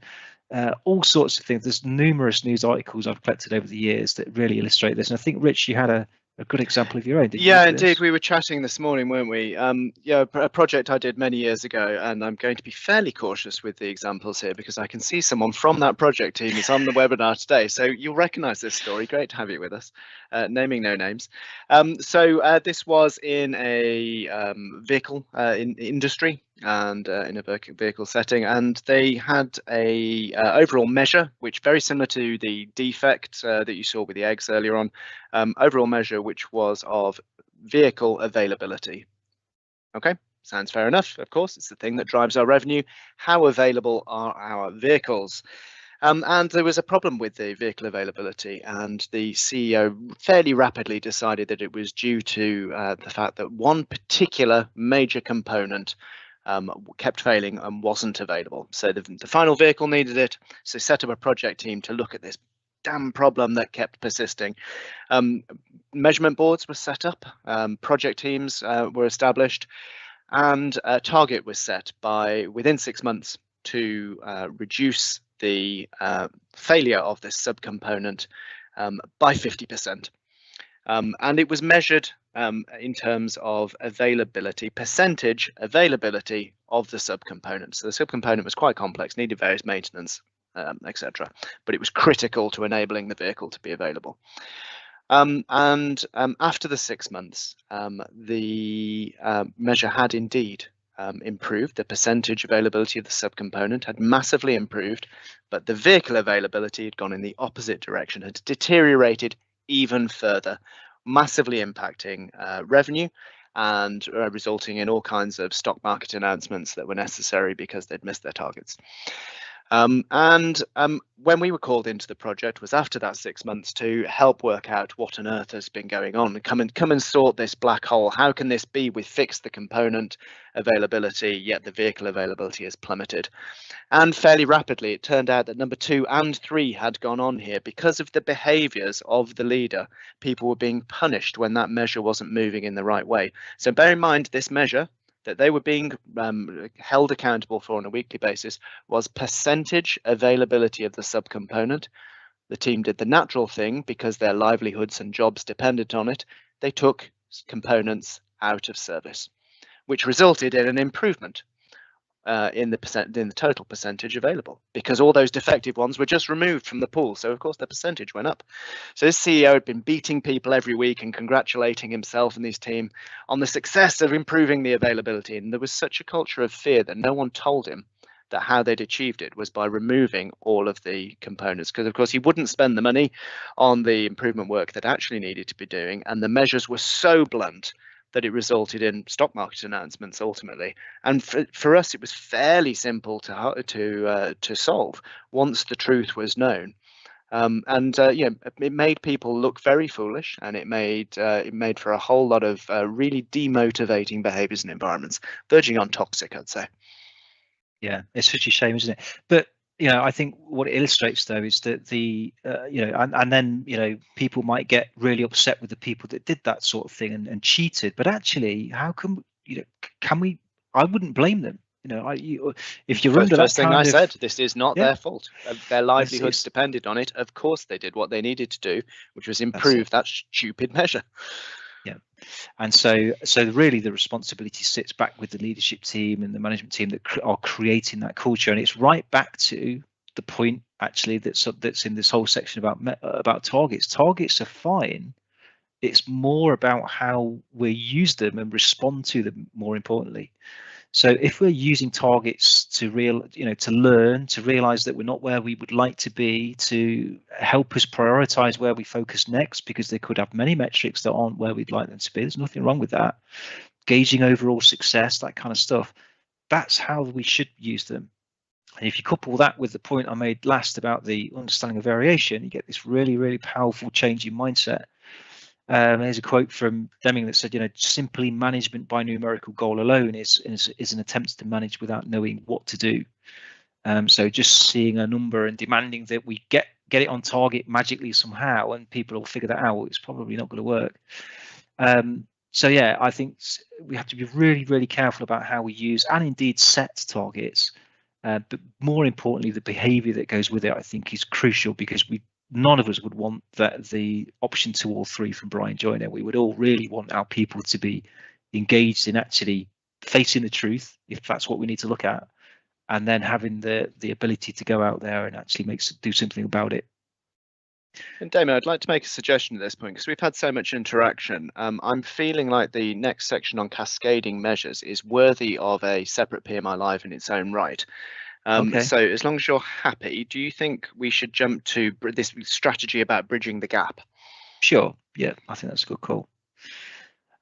all sorts of things. There's numerous news articles I've collected over the years that really illustrate this. And I think, Rich, you had a a good example of your own. Yeah, indeed. We were chatting this morning, weren't we? Yeah, a project I did many years ago, and I'm going to be fairly cautious with the examples here because I can see someone from that project team is on the webinar today. So you'll recognise this story. Great to have you with us. Naming no names. So this was in a vehicle industry and in a vehicle setting, and they had a overall measure which very similar to the defect that you saw with the eggs earlier on, overall measure which was of vehicle availability. Okay, sounds fair enough. Of course, it's the thing that drives our revenue. How available are our vehicles? And there was a problem with the vehicle availability, and the CEO fairly rapidly decided that it was due to the fact that one particular major component kept failing and wasn't available. So the final vehicle needed it, so set up a project team to look at this damn problem that kept persisting. Measurement boards were set up, project teams were established, and a target was set by within 6 months to reduce the failure of this subcomponent by 50%. And it was measured in terms of availability, percentage availability of the subcomponent. So the subcomponent was quite complex, needed various maintenance, etc. But it was critical to enabling the vehicle to be available. After the 6 months, the measure had indeed improved. The percentage availability of the subcomponent had massively improved, but the vehicle availability had gone in the opposite direction, had deteriorated even further, massively impacting revenue and resulting in all kinds of stock market announcements that were necessary because they'd missed their targets. When we were called into the project was after that 6 months to help work out what on earth has been going on, come and sort this black hole. How can this be? We fixed the component availability, yet the vehicle availability has plummeted. And fairly rapidly, it turned out that number 2 and 3 had gone on here because of the behaviours of the leader. People were being punished when that measure wasn't moving in the right way. So bear in mind, this measure that they were being held accountable for on a weekly basis was percentage availability of the subcomponent. The team did the natural thing because their livelihoods and jobs depended on it. They took components out of service, which resulted in an improvement in the total percentage available, because all those defective ones were just removed from the pool. So of course the percentage went up. So this CEO had been beating people every week and congratulating himself and his team on the success of improving the availability. And there was such a culture of fear that no one told him that how they'd achieved it was by removing all of the components, because of course he wouldn't spend the money on the improvement work that actually needed to be doing, and the measures were so blunt that it resulted in stock market announcements ultimately. And for us, it was fairly simple to solve once the truth was known. It made people look very foolish, and it made for a whole lot of really demotivating behaviours and environments, verging on toxic, I'd say. Yeah, it's such a shame, isn't it? But I think what it illustrates though is that then people might get really upset with the people that did that sort of thing and cheated. But actually, how can we? I wouldn't blame them. If you're under that first thing I said, this is not their fault. Their livelihoods depended on it. Of course, they did what they needed to do, which was improve that stupid measure. Yeah, and so really the responsibility sits back with the leadership team and the management team that are creating that culture, and it's right back to the point actually that's in this whole section about targets. Targets are fine. It's more about how we use them and respond to them, more importantly. So if we're using targets to learn, to realize that we're not where we would like to be, to help us prioritize where we focus next, because they could have many metrics that aren't where we'd like them to be. There's nothing wrong with that. Gauging overall success, that kind of stuff. That's how we should use them. And if you couple that with the point I made last about the understanding of variation, you get this really, really powerful change in mindset. There's a quote from Damion that said, simply management by numerical goal alone is an attempt to manage without knowing what to do. So just seeing a number and demanding that we get it on target magically somehow, and people will figure that out, it's probably not going to work. So yeah, I think we have to be really, really careful about how we use and indeed set targets. But more importantly, the behaviour that goes with it, I think, is crucial, because we none of us would want that the option 2 or 3 from Brian Joyner. We would all really want our people to be engaged in actually facing the truth, if that's what we need to look at, and then having the ability to go out there and actually do something about it. And Damion, I'd like to make a suggestion at this point, because we've had so much interaction. I'm feeling like the next section on cascading measures is worthy of a separate PMI Live in its own right. Okay. So as long as you're happy, do you think we should jump to this strategy about bridging the gap? Sure. Yeah, I think that's a good call.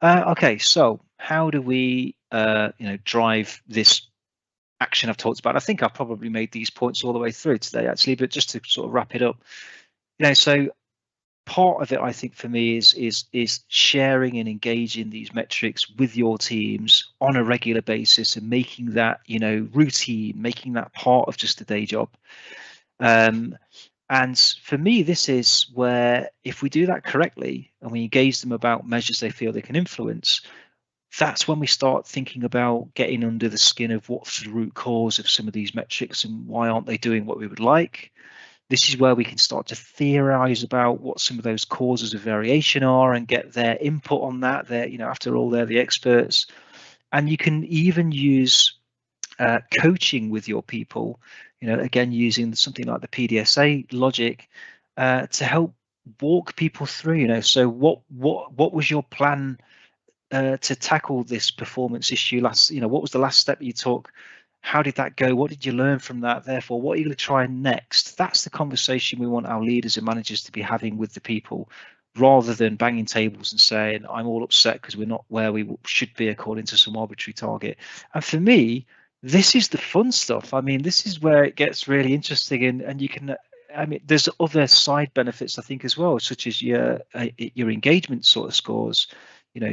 Okay, so how do we drive this action I've talked about? I think I've probably made these points all the way through today, actually, but just to sort of wrap it up, so part of it, I think, for me is sharing and engaging these metrics with your teams on a regular basis and making that routine, making that part of just a day job. And for me, this is where, if we do that correctly and we engage them about measures they feel they can influence, that's when we start thinking about getting under the skin of what's the root cause of some of these metrics and why aren't they doing what we would like. This is where we can start to theorize about what some of those causes of variation are and get their input on that. They're, after all, they're the experts. And you can even use coaching with your people, again, using something like the PDSA logic to help walk people through, so what was your plan to tackle this performance issue what was the last step you took? How did that go? What did you learn from that? Therefore, what are you going to try next? That's the conversation we want our leaders and managers to be having with the people, rather than banging tables and saying, I'm all upset because we're not where we should be according to some arbitrary target. And for me, this is the fun stuff. I mean, this is where it gets really interesting, and you can, there's other side benefits, I think, as well, such as your engagement sort of scores.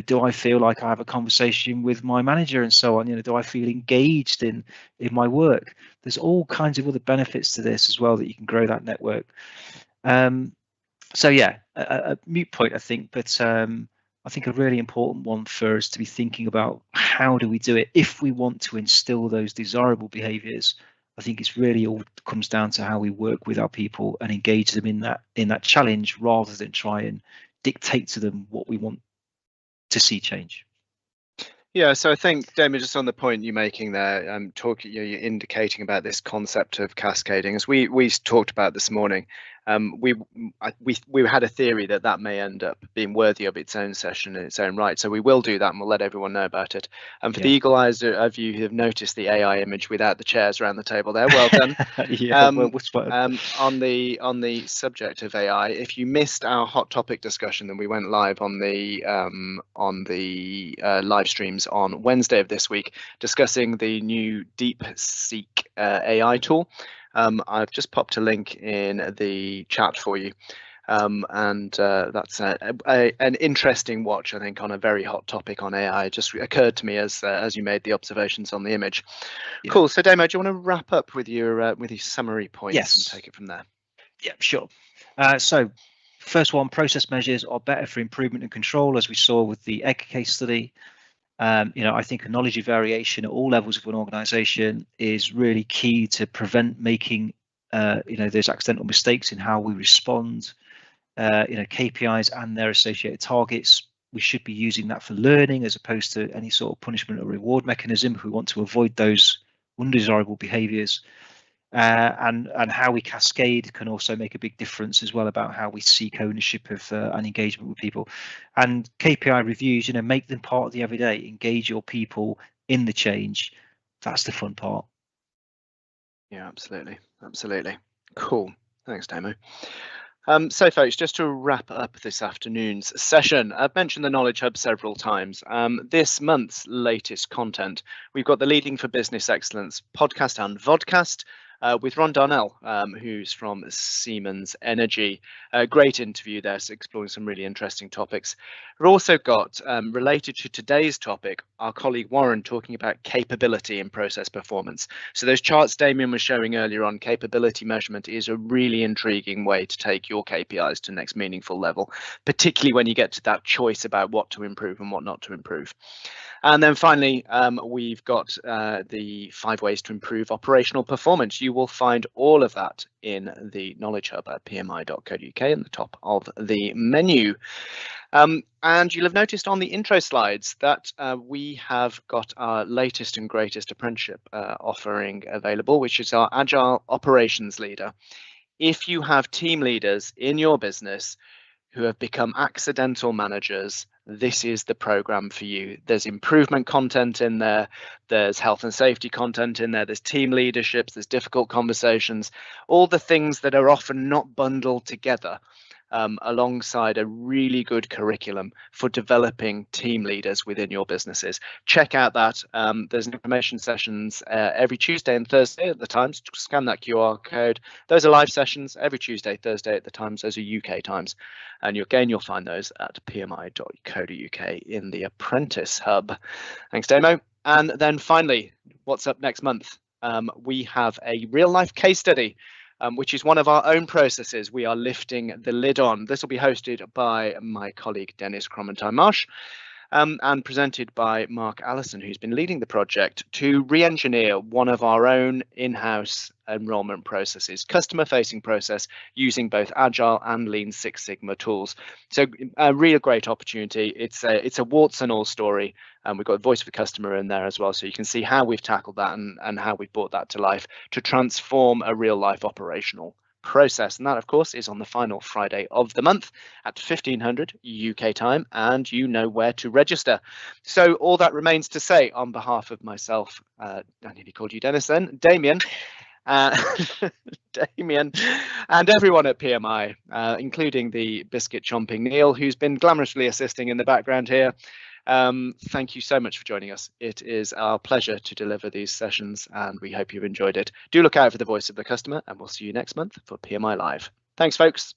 Do I feel like I have a conversation with my manager and so on? Do I feel engaged in my work? There's all kinds of other benefits to this as well that you can grow that network. So yeah, a mute point, I think, but I think a really important one for us to be thinking about, how do we do it if we want to instill those desirable behaviours? I think it's really all comes down to how we work with our people and engage them in that challenge, rather than try and dictate to them what we want to see change. Yeah, so I think, Damion, just on the point you're making there, you're indicating about this concept of cascading, as we talked about this morning. We had a theory that may end up being worthy of its own session in its own right. So we will do that, and we'll let everyone know about it. And for the eagle eyes of you who have noticed the AI image without the chairs around the table there, well done. On the subject of AI, if you missed our hot topic discussion, then we went live on the live streams on Wednesday of this week, discussing the new DeepSeek AI tool. I've just popped a link in the chat for you, and that's an interesting watch, I think, on a very hot topic on AI. It just occurred to me as you made the observations on the image. Yeah. Cool. So, Damo, do you want to wrap up with your summary points? Yes. And take it from there? Yeah, sure. So, first one, process measures are better for improvement and control, as we saw with the egg case study. I think a knowledge of variation at all levels of an organization is really key to prevent making those accidental mistakes in how we respond. KPIs and their associated targets, we should be using that for learning as opposed to any sort of punishment or reward mechanism if we want to avoid those undesirable behaviors. And how we cascade can also make a big difference as well, about how we seek ownership of and engagement with people. And KPI reviews, make them part of the everyday. Engage your people in the change. That's the fun part. Yeah, absolutely. Cool. Thanks, Damo. So folks, just to wrap up this afternoon's session, I've mentioned the Knowledge Hub several times. This month's latest content, we've got the Leading for Business Excellence podcast and vodcast, with Ron Darnell, who's from Siemens Energy. A great interview there, so exploring some really interesting topics. We've also got, related to today's topic, our colleague Warren talking about capability and process performance. So those charts Damion was showing earlier on, capability measurement is a really intriguing way to take your KPIs to the next meaningful level, particularly when you get to that choice about what to improve and what not to improve. And then finally, we've got the 5 ways to improve operational performance you will find all of that in the Knowledge Hub at pmi.co.uk in the top of the menu. And you'll have noticed on the intro slides that we have got our latest and greatest apprenticeship offering available, which is our Agile Operations Leader. If you have team leaders in your business who have become accidental managers, this is the program for you. There's improvement content in there, there's health and safety content in there, there's team leaderships, there's difficult conversations, all the things that are often not bundled together. Alongside a really good curriculum for developing team leaders within your businesses. Check out that. There's information sessions every Tuesday and Thursday at the Times. Scan that QR code. Those are live sessions every Tuesday, Thursday at the Times. Those are UK times. And you'll find those at pmi.co.uk in the Apprentice Hub. Thanks, Damo. And then finally, what's up next month? We have a real life case study, which is one of our own processes we are lifting the lid on. This will be hosted by my colleague Dennis Cromentine-Marsh and presented by Mark Allison, who's been leading the project to re-engineer one of our own in-house enrolment processes, customer-facing process using both Agile and Lean Six Sigma tools. So a real great opportunity. It's a warts and all story, and we've got voice of the customer in there as well, so you can see how we've tackled that and how we've brought that to life to transform a real-life operational process. And that, of course, is on the final Friday of the month at 1500 UK time, and you know where to register. So all that remains to say on behalf of myself, I nearly called you Dennis then, Damion, Damion, and everyone at PMI, including the biscuit chomping Neil, who's been glamorously assisting in the background here. Thank you so much for joining us. It is our pleasure to deliver these sessions, and we hope you've enjoyed it. Do look out for the voice of the customer, and we'll see you next month for PMI Live. Thanks, folks.